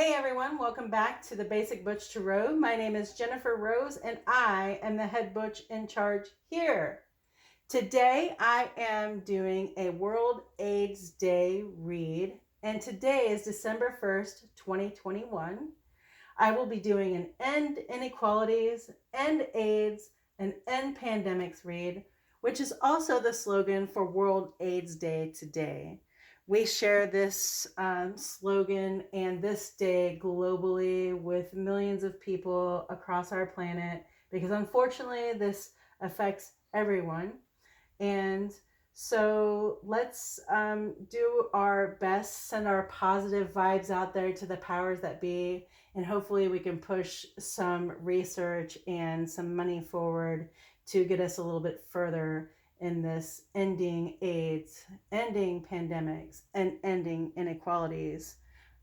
Hey everyone, welcome back to the Basic Butch to Row. My name is Jennifer Rose and I am the head butch in charge here. Today I am doing a World AIDS Day read, and today is December 1st, 2021. I will be doing an End Inequalities, End AIDS, and End Pandemics read, which is also the slogan for World AIDS Day today. We share this slogan and this day globally with millions of people across our planet because unfortunately this affects everyone. And so let's do our best, send our positive vibes out there to the powers that be, and hopefully we can push some research and some money forward to get us a little bit further in this ending AIDS, ending pandemics, and ending inequalities.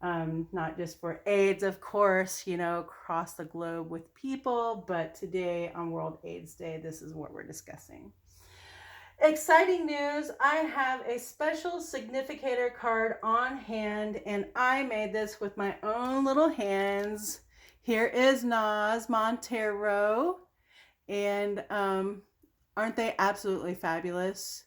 Not just for AIDS, of course, across the globe with people, but today on World AIDS Day, this is what we're discussing. Exciting news, I have a special significator card on hand, and I made this with my own little hands. Here is Montero, and aren't they absolutely fabulous?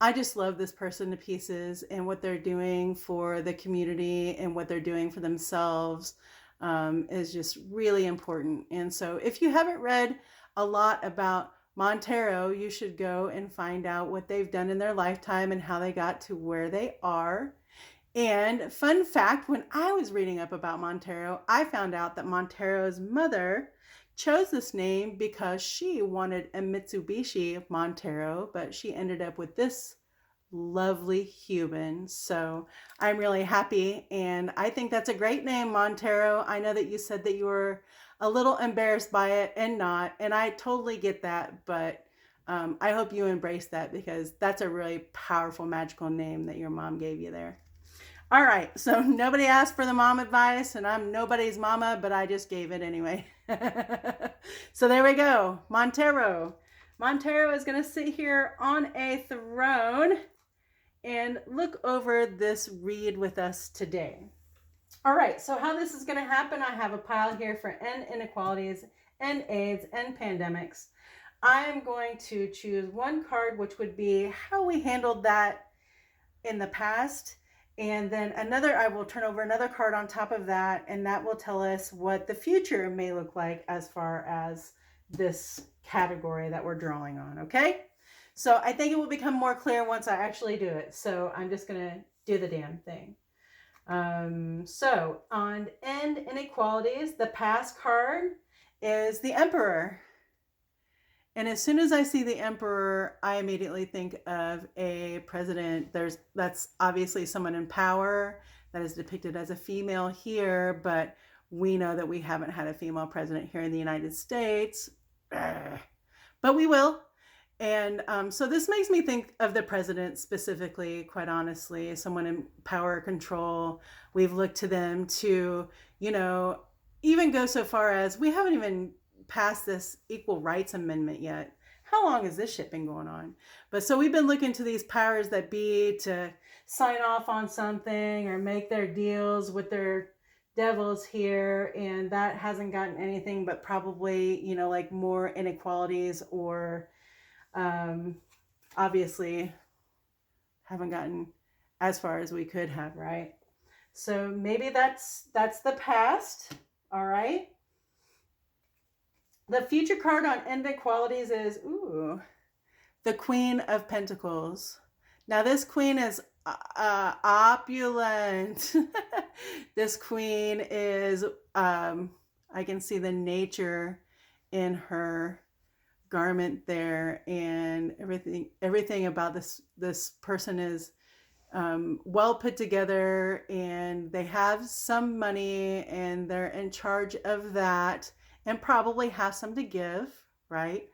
I just love this person to pieces, and what they're doing for the community and what they're doing for themselves is just really important. And so if you haven't read a lot about Montero, you should go and find out what they've done in their lifetime and how they got to where they are. And fun fact, when I was reading up about Montero, I found out that Montero's mother chose this name because she wanted a Mitsubishi Montero, but she ended up with this lovely human. So I'm really happy, and I think that's a great name, Montero. I know that you said that you were a little embarrassed by it and not, and I totally get that, but I hope you embrace that because that's a really powerful, magical name that your mom gave you there. All right, so nobody asked for the mom advice, and I'm nobody's mama, but I just gave it anyway. So there we go, Montero. Montero is going to sit here on a throne and look over this read with us today. All right, so how this is going to happen, I have a pile here for end inequalities, end AIDS, end pandemics. I'm going to choose one card, which would be how we handled that in the past. And then I will turn over another card on top of that, and that will tell us what the future may look like as far as this category that we're drawing on, okay? So I think it will become more clear once I actually do it. So I'm just going to do the damn thing. So on end inequalities, the past card is the Emperor. And as soon as I see the Emperor, I immediately think of a president. That's obviously someone in power that is depicted as a female here, but we know that we haven't had a female president here in the United States. But we will. And so this makes me think of the president specifically, quite honestly, someone in power control. We've looked to them to, even go so far as we haven't even passed this equal rights amendment yet. How long has this shit been going on? But so we've been looking to these powers that be to sign off on something or make their deals with their devils here, and that hasn't gotten anything but probably, like more inequalities or obviously haven't gotten as far as we could have, right? So maybe that's the past. All right. The future card on inequalities is the Queen of Pentacles. Now this queen is opulent. This queen is I can see the nature in her garment there, and everything about this person is well put together, and they have some money and they're in charge of that and probably have some to give, right?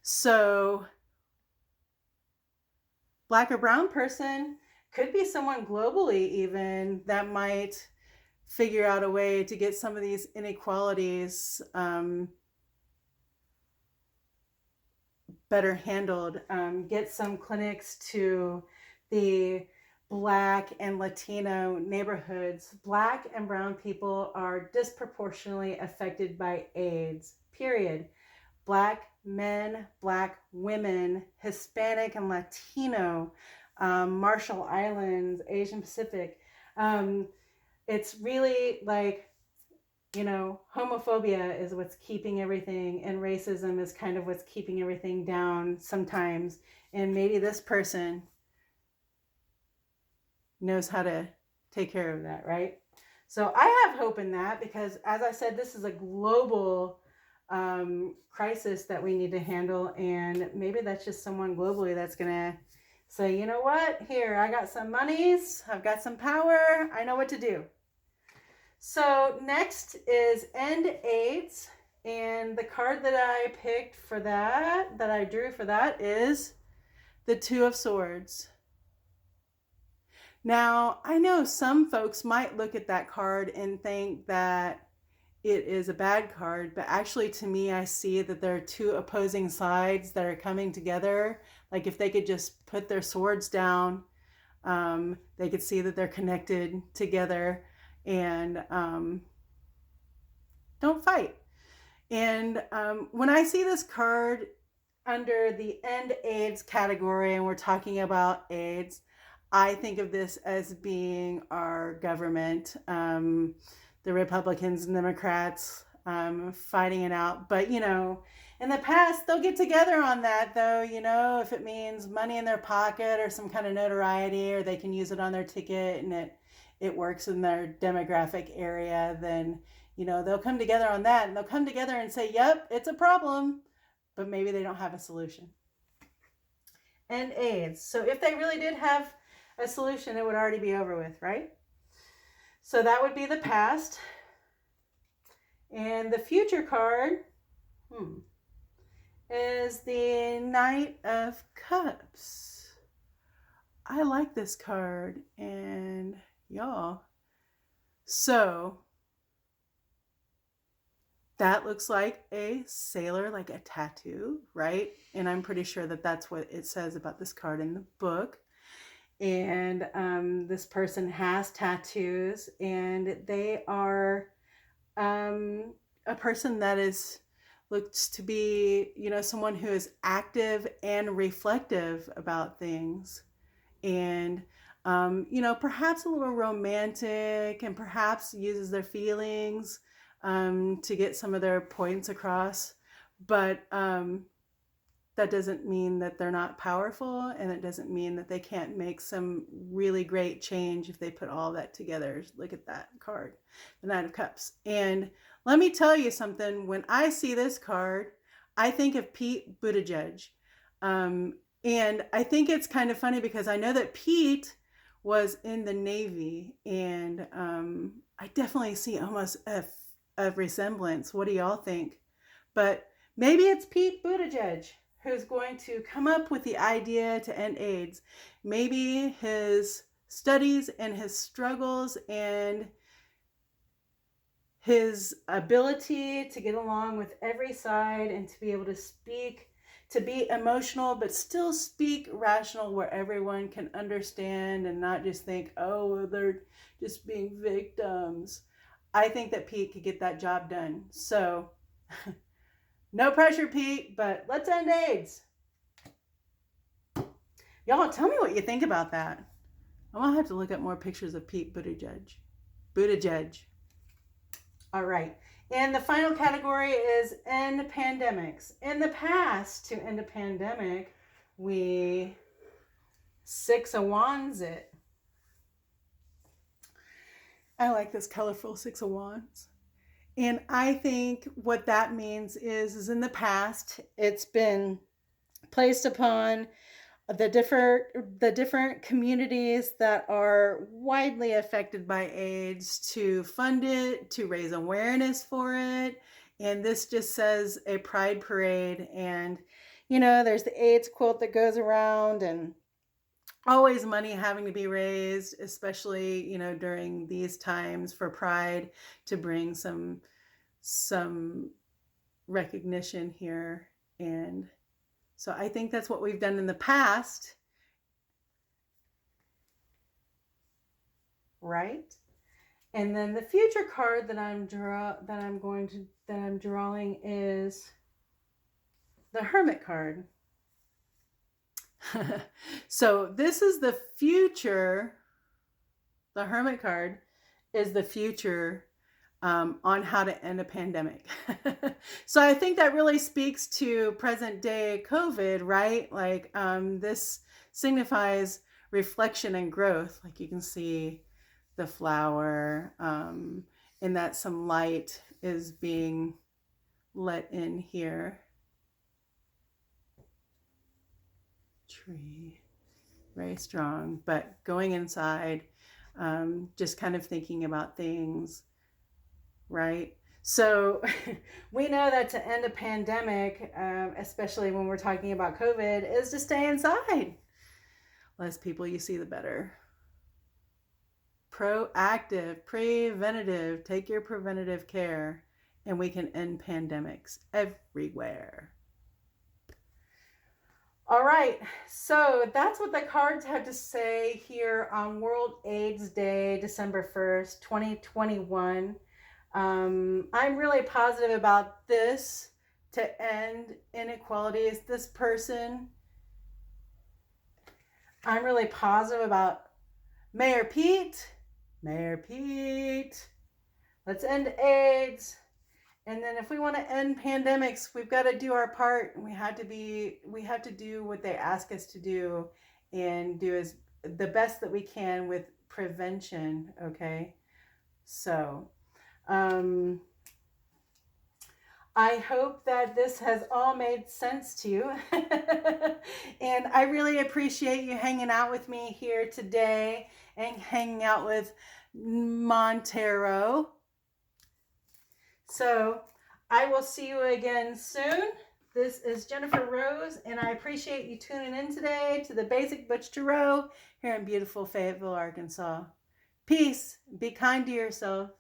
So Black or brown person could be someone globally even that might figure out a way to get some of these inequalities better handled, get some clinics to the Black and Latino neighborhoods, Black and brown people are disproportionately affected by AIDS, period. Black men, Black women, Hispanic and Latino, Marshall Islands, Asian Pacific. It's really like, homophobia is what's keeping everything, and racism is kind of what's keeping everything down sometimes. And maybe this person knows how to take care of that, right? So I have hope in that, because as I said, this is a global crisis that we need to handle, and maybe that's just someone globally that's gonna say, you know what, here, I got some monies, I've got some power, I know what to do. So next is End AIDS, and the card that I picked for that I drew for that, is the Two of Swords. Now, I know some folks might look at that card and think that it is a bad card, but actually to me, I see that there are two opposing sides that are coming together. Like if they could just put their swords down, they could see that they're connected together, and don't fight. And when I see this card under the End AIDS category, and we're talking about AIDS, I think of this as being our government, the Republicans and Democrats fighting it out. But, in the past, they'll get together on that, though, if it means money in their pocket or some kind of notoriety, or they can use it on their ticket and it works in their demographic area, then, they'll come together on that, and they'll come together and say, yep, it's a problem, but maybe they don't have a solution. And AIDS. So if they really did have a solution, it would already be over with, right? So that would be the past. And the future card is the Knight of Cups. I like this card, and y'all. So that looks like a sailor, like a tattoo, right? And I'm pretty sure that that's what it says about this card in the book. And this person has tattoos, and they are a person that looks to be, someone who is active and reflective about things, and perhaps a little romantic, and perhaps uses their feelings to get some of their points across. But that doesn't mean that they're not powerful, and it doesn't mean that they can't make some really great change if they put all that together. Look at that card, the Knight of Cups. And let me tell you something. When I see this card, I think of Pete Buttigieg. And I think it's kind of funny because I know that Pete was in the Navy, and I definitely see almost a resemblance. What do y'all think? But maybe it's Pete Buttigieg who's going to come up with the idea to end AIDS. Maybe his studies and his struggles and his ability to get along with every side and to be able to speak, to be emotional, but still speak rational where everyone can understand and not just think, oh, they're just being victims. I think that Pete could get that job done. So no pressure, Pete, but let's end AIDS. Y'all, tell me what you think about that. I'm going to have to look up more pictures of Pete Buttigieg. All right. And the final category is end pandemics. In the past, to end a pandemic, we 6 of Wands it. I like this colorful 6 of Wands. And I think what that means is in the past, it's been placed upon the different communities that are widely affected by AIDS to fund it, to raise awareness for it. And this just says a pride parade. And, there's the AIDS quilt that goes around, and always money having to be raised, especially, during these times for pride, to bring some recognition here. And so I think that's what we've done in the past. right? And then the future card that I'm drawing is the Hermit card. So this is the future. The Hermit card is the future on how to end a pandemic. So I think that really speaks to present day COVID, right? Like this signifies reflection and growth. Like you can see the flower, and that some light is being let in here. Tree, very strong, but going inside, just kind of thinking about things, right? So we know that to end a pandemic, especially when we're talking about COVID, is to stay inside. Less people you see, the better. Proactive, preventative, take your preventative care, and we can end pandemics everywhere. All right, so that's what the cards have to say here on World AIDS Day, December 1st, 2021. I'm really positive about this to end inequalities. This person, I'm really positive about Mayor Pete. Let's end AIDS. And then if we want to end pandemics, we've got to do our part. We have to do what they ask us to do and do as the best that we can with prevention, okay? So, I hope that this has all made sense to you. And I really appreciate you hanging out with me here today and hanging out with Montero. So I will see you again soon. This is Jennifer Rose, and I appreciate you tuning in today to the Basic Butch to Row here in beautiful Fayetteville, Arkansas. Peace. Be kind to yourself.